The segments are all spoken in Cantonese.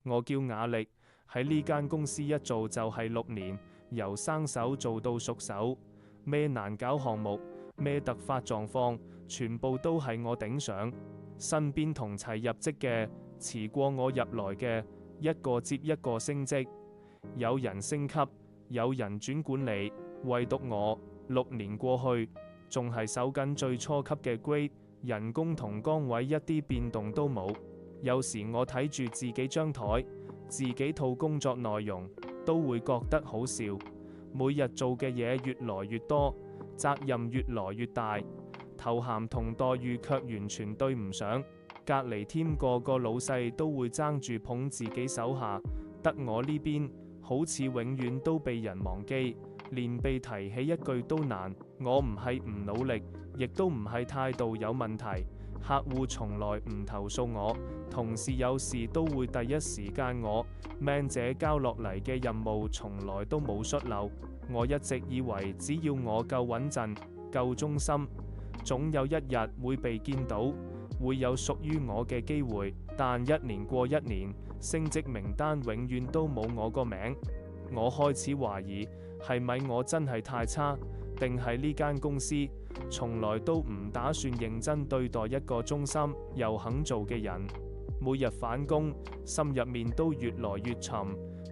我叫雅力，喺呢間公司一做就係6年，由生手做到熟手，咩難搞項目，咩突發狀況，全部都係我頂上。身邊同齊入職嘅，遲過我入來嘅，一個接一個升職，有人升級，有人轉管理，唯獨我6年過去，仲係守緊最初級嘅 grade，人工同崗位一啲變動都冇。有時我睇住自己張台，自己套工作內容，都會覺得好笑。每日做嘅嘢越來越多，責任越來越大，頭銜同待遇卻完全對唔上。隔離添個個老細都會爭住捧自己手下，得我呢邊好似永遠都被人忘記，連被提起一句都難。我唔係唔努力，亦都唔係態度有問題。客戶從來唔投訴我，同事有事都會第一時間我 man 姐交落嚟嘅任務從來都冇甩漏。我一直以為只要我夠穩陣、夠忠心，總有一日會被見到，會有屬於我嘅機會。但一年過一年，升職名單永遠都冇我個名。我開始懷疑，係咪我真係太差，定係呢間公司從來都唔打算認真對待一個忠心又肯做嘅人。每日返工，心入面都越來越沉，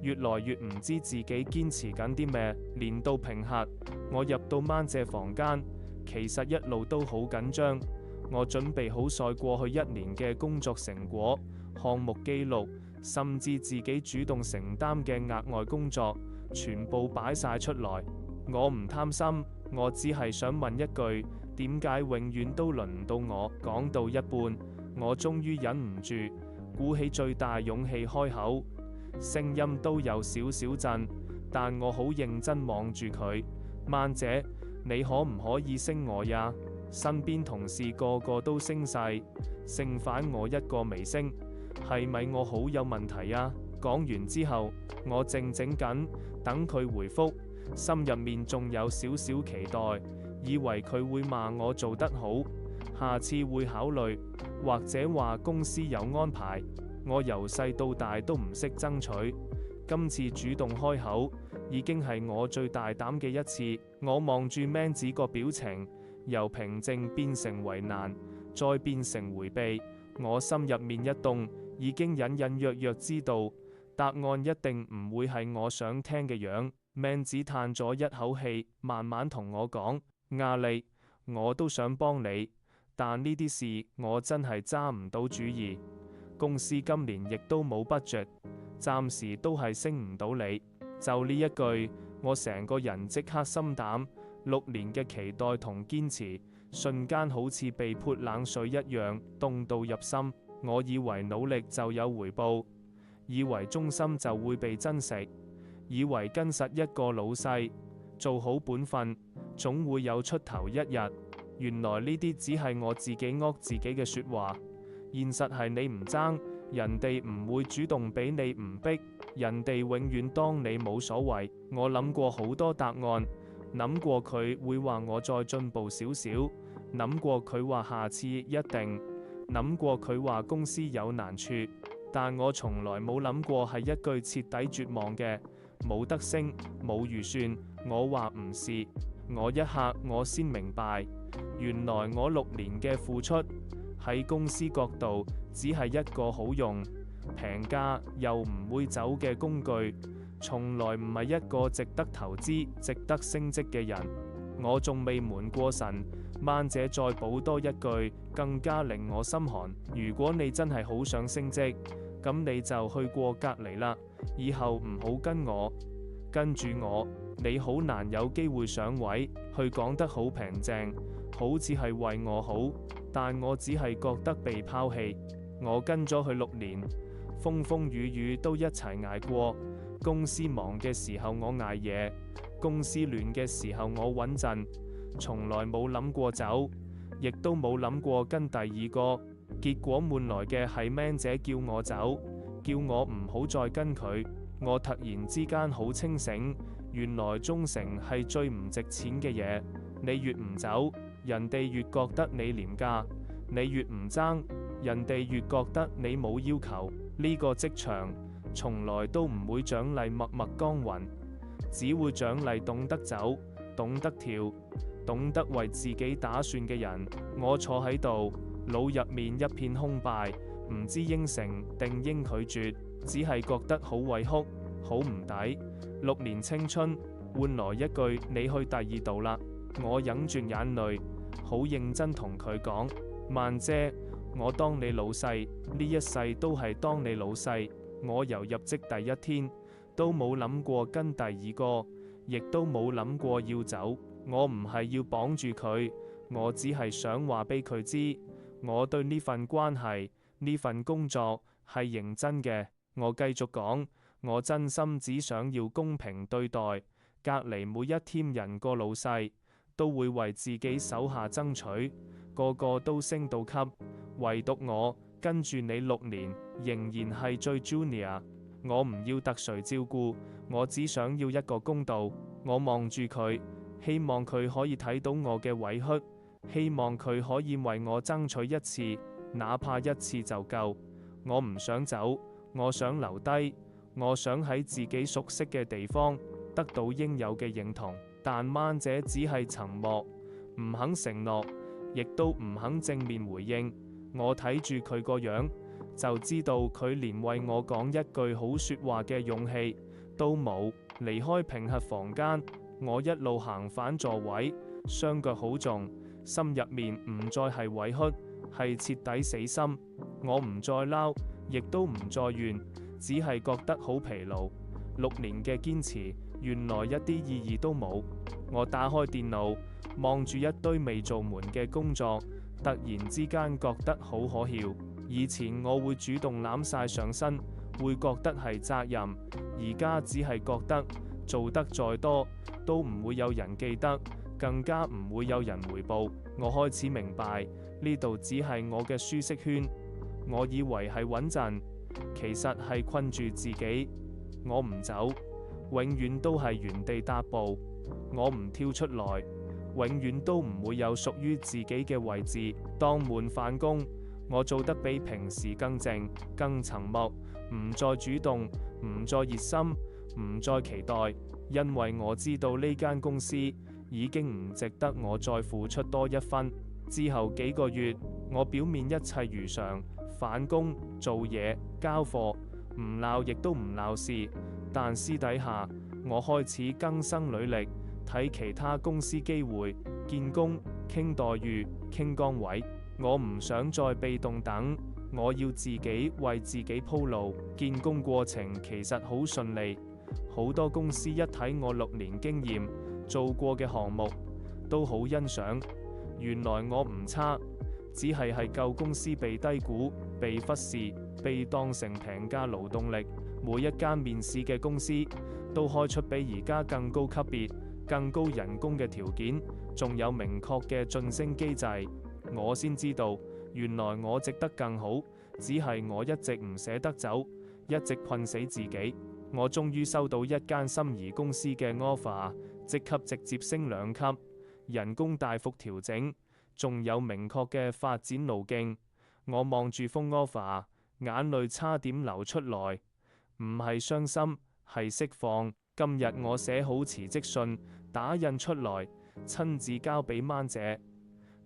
越來越唔知自己堅持緊啲咩。年度評核，我入到媽姐房間，其實一路都好緊張。我準備好晒過去一年嘅工作成果、項目記錄，甚至自己主動承擔嘅額外工作，全部擺晒出來。我唔貪心，我只係想問一句，點解永遠都輪唔到我？講到一半，我終於忍唔住，鼓起最大勇氣開口，聲音都有少少震，但我好認真望住佢。媽姐，你可唔可以升我呀？身邊同事個個都升晒，剩返我一個未升，係咪我好有問題啊？講完之後，我靜靜緊等佢回覆，心入面仲有少少期待，以為佢會罵我做得好，下次會考慮，或者話公司有安排。我由細到大都唔識爭取，今次主動開口，已經係我最大膽嘅一次。我望住 man 子個表情，由平靜變成為難，再變成回避。我心入面一動，已經隱隱約約知道答案一定唔會係我想聽嘅樣。man 子嘆咗一口氣，慢慢同我講：亞利，我都想幫你，但呢啲事我真係揸唔到主意。公司今年亦都冇 budget，暫時都係升唔到你。就呢一句，我成個人即刻心膽，6年嘅期待同堅持，瞬間好似被潑冷水一樣，凍到入心。我以為努力就有回報，以為忠心就會被珍惜，以為跟實一個老細，做好本分，總會有出頭一日。原來呢啲只係我自己呃自己嘅說話。現實係你唔爭，人哋唔會主動俾你，唔逼，人哋永遠當你冇所謂。我諗過好多答案，諗過佢會話我再進步少少，諗過佢話下次一定，諗過佢話公司有難處，但我從來冇諗過係一句徹底絕望嘅冇得升，冇預算。我話唔是，我一刻我先明白，原來我6年嘅付出喺公司角度只係一個好用、平價又唔會走嘅工具，從來唔係一個值得投資、值得升職嘅人。我仲未悶過神，媽姐再補多一句，更加令我心寒。如果你真係好想升職，咁你就去過隔離啦，以後唔好跟我，跟住我，你好難有機會上位。佢講得好平靜，好似係為我好，但我只係覺得被拋棄。我跟咗佢6年，風風雨雨都一齊捱過。公司忙嘅時候我捱夜，公司亂嘅時候我穩陣，從來冇諗過走，亦都冇諗過跟第二個。結果換來嘅係 man 姐叫我走，叫我唔好再跟佢。我突然之間好清醒，原來忠誠係最唔值錢嘅嘢。你越唔走，人哋越覺得你廉價；你越唔爭，人哋越覺得你冇要求。呢個職場從來都唔會獎勵默默耕耘，只會獎勵懂得走、懂得跳、懂得為自己打算嘅人。我坐喺度，腦入面一片空白，唔知應承定應拒絕，只係覺得好委屈，好唔抵。6年青春換來一句你去第二度啦。我忍住眼淚，好認真同佢講，曼姐，我當你老細，呢一世都係當你老細。我由入職第一天都冇諗過跟第二個，亦都冇諗過要走。我唔係要綁住佢，我只係想話俾佢知，我對呢份關係、呢份工作係認真嘅。我繼續講，我真心只想要公平對待，隔離每一 team 人個老細都會為自己手下爭取，個個都升到級，唯獨我跟住你6年，仍然係最 junior。我唔要特殊照顧，我只想要一個公道。我望住佢，希望佢可以睇到我嘅委屈，希望佢可以為我爭取一次，哪怕一次就夠。我唔想走，我想留低，我想喺自己熟悉嘅地方得到應有嘅認同。但曼姐只係沉默，唔肯承諾，亦都唔肯正面回應。我睇住佢個樣，就知道佢連為我講一句好說話嘅勇氣都冇。離開評核房間，我一路行返座位，雙腳好重，心入面唔再係委屈，係徹底死心。我唔再嬲，亦都唔再怨，只係覺得好疲勞。6年嘅堅持，原來一啲意義都冇。我打開電腦，望住一堆未做滿嘅工作，突然之間覺得好可笑。以前我會主動攬晒上身，會覺得係責任，而家只係覺得做得再多都唔會有人記得，更加唔會有人回報。我開始明白，呢度只係我嘅舒適圈。我以為係穩陣，其實係困住自己。我唔走，永遠都係原地踏步。我唔跳出來，永遠都唔會有屬於自己嘅位置。當門返工，我做得比平時更靜、更沉默，唔再主動，唔再熱心，唔再期待，因為我知道呢間公司已經唔值得我再付出多一分。之後幾個月，我表面一切如常，返工、做嘢、交貨，唔鬧亦都唔鬧事，但私底下我開始更生履歷，睇其他公司機會，見工、傾待遇、傾崗位。我唔想再被動等，我要自己為自己鋪路。見工過程其實好順利，好多公司一睇我6年經驗，做過嘅項目都好欣賞。原來我唔差，只係舊公司被低估、被忽視、被當成平價勞動力。每一間面試嘅公司都開出比而家更高級別、更高人工嘅條件，仲有明確嘅晉升機制。我先知道，原來我值得更好，只係我一直唔捨得走，一直困死自己。我終於收到一間心儀公司嘅 offer， 職級直接升2級，人工大幅調整，仲有明確嘅發展路徑。我望住封 offer， 眼淚差點流出來，唔係傷心，係釋放。今日我寫好辭職信，打印出來，親自交俾曼姐。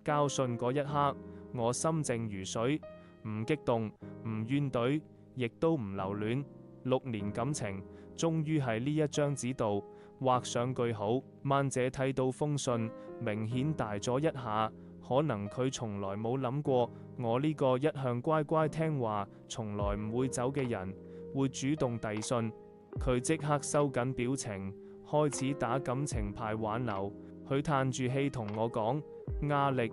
交信嗰一刻，我心靜如水，唔激動，唔怨懟，亦都唔留戀。6年感情，終於喺呢一張紙度畫上句號。曼姐睇到封信，明顯大咗一下，可能佢從來冇諗過我呢個一向乖乖聽話，從來唔會走嘅人，會主動遞信。佢即刻收緊表情，開始打感情牌挽留。佢嘆住氣同我講：壓力，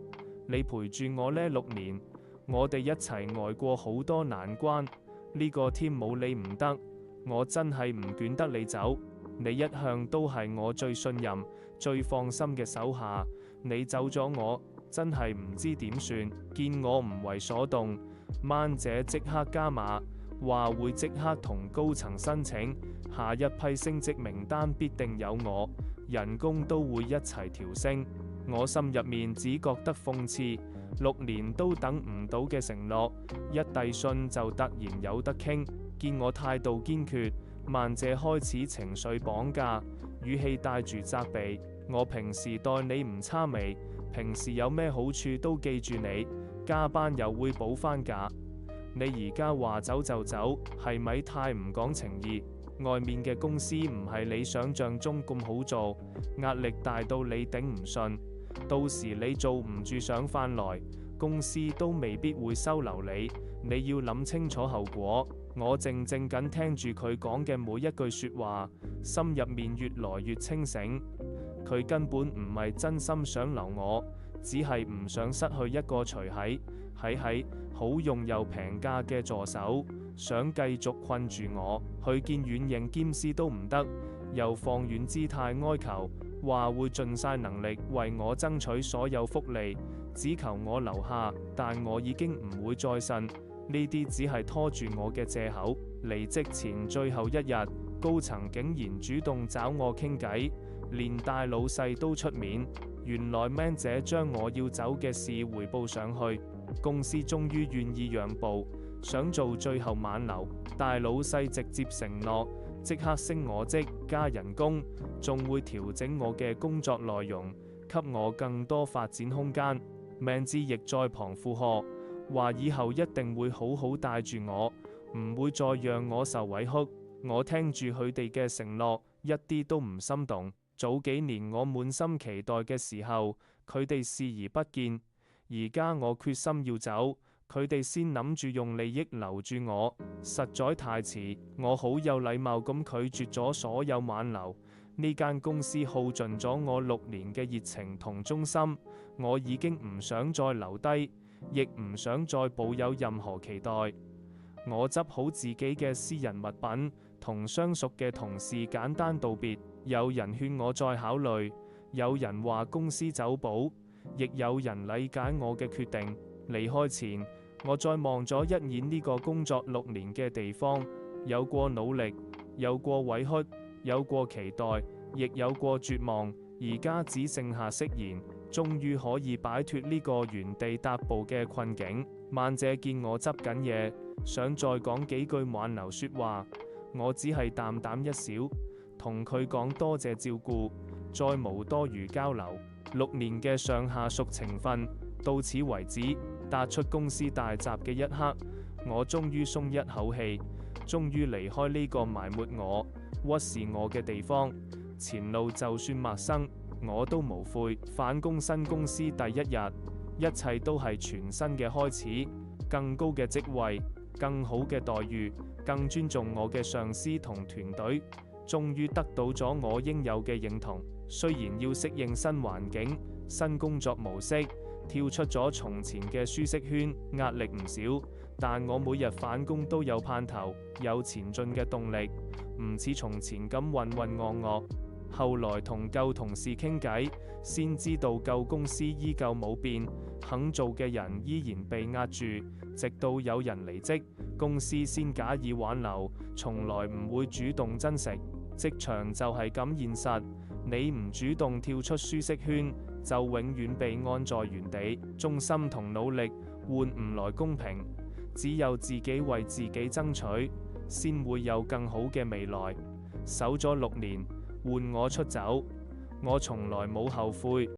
你陪住我呢6年，我哋一齊捱過好多難關，呢個 team 冇你唔得，我真係唔捲得你走。你一向都係我最信任、最放心嘅手下，你走咗我真係唔知點算。見我唔為所動，曼姐即刻加碼，話會即刻同高層申請，下一批升職名單必定有我，人工都會一齊調升。我心入面只覺得諷刺，6年都等唔到嘅承諾，一遞信就突然有得傾。見我態度堅決，萬姐開始情緒綁架，語氣帶住責備。我平時待你唔差未？平時有咩好處都記住你，加班又會補返假。你而家話走就走，係咪太唔講情義？外面嘅公司唔係你想象中咁好做，壓力大到你頂唔順，到時你做唔住想返來，公司都未必會收留你。你要諗清楚後果。我靜靜咁聽住佢講嘅每一句說話，心入面越來越清醒。佢根本唔係真心想留我，只係唔想失去一個隨喺好用又平價嘅助手，想繼續困住我。去見軟硬兼施都唔得，又放軟姿態哀求，話會盡晒能力為我爭取所有福利，只求我留下。但我已經唔會再呻，呢啲只係拖住我嘅借口。離職前最後一日，高層竟然主動找我傾偈，連大老細都出面。原來 Man 姐將我要走嘅事匯報上去，公司終於願意讓步，想做最後挽留。大老細直接承諾即刻升我職，加人工，仲會調整我嘅工作內容，給我更多發展空間。Man 姐亦在旁附和，話以後一定會好好帶住我，唔會再讓我受委屈。我聽住佢哋嘅承諾，一啲都唔心動。早幾年我滿心期待嘅時候，佢哋視而不見。而家我決心要走，佢哋先諗住用利益留住我，實在太遲。我好有禮貌咁拒絕咗所有挽留。呢間公司耗盡咗我6年嘅熱情同忠心，我已經唔想再留低，亦唔想再抱有任何期待。我執好自己嘅私人物品，同相熟嘅同事簡單道別。有人勸我再考慮，有人話公司走寶，亦有人理解我嘅決定。離開前，我再望咗一眼呢個工作6年嘅地方，有過努力，有過委屈，有過期待，亦有過絕望。而家只剩下釋然，終於可以擺脫呢個原地踏步嘅困境。曼姐見我執緊嘢，想再講幾句挽留說話，我只係淡淡一笑，同佢講多謝照顧，再無多餘交流。6年嘅上下屬情分到此為止。踏出公司大閘嘅一刻，我終於鬆一口氣，終於離開呢個埋沒我、屈視我嘅地方。前路就算陌生，我都無悔。返工新公司第一日，一切都係全新嘅開始，更高嘅職位，更好嘅待遇，更尊重我嘅上司同團隊，終於得到咗我應有嘅認同。雖然要適應新環境、新工作模式，跳出咗從前嘅舒適圈，壓力唔少，但我每日返工都有盼頭，有前進嘅動力，唔似從前咁渾渾噩噩。後來同舊同事傾偈，先知道舊公司依舊冇變，肯做嘅人依然被壓住，直到有人離職，公司先假意挽留，從來唔會主動珍惜。職場就係咁現實，你唔主動跳出舒適圈，就永遠被按在原地。忠心同努力換唔來公平，只有自己為自己爭取，先會有更好嘅未來。守咗6年，換我出走，我從來冇後悔。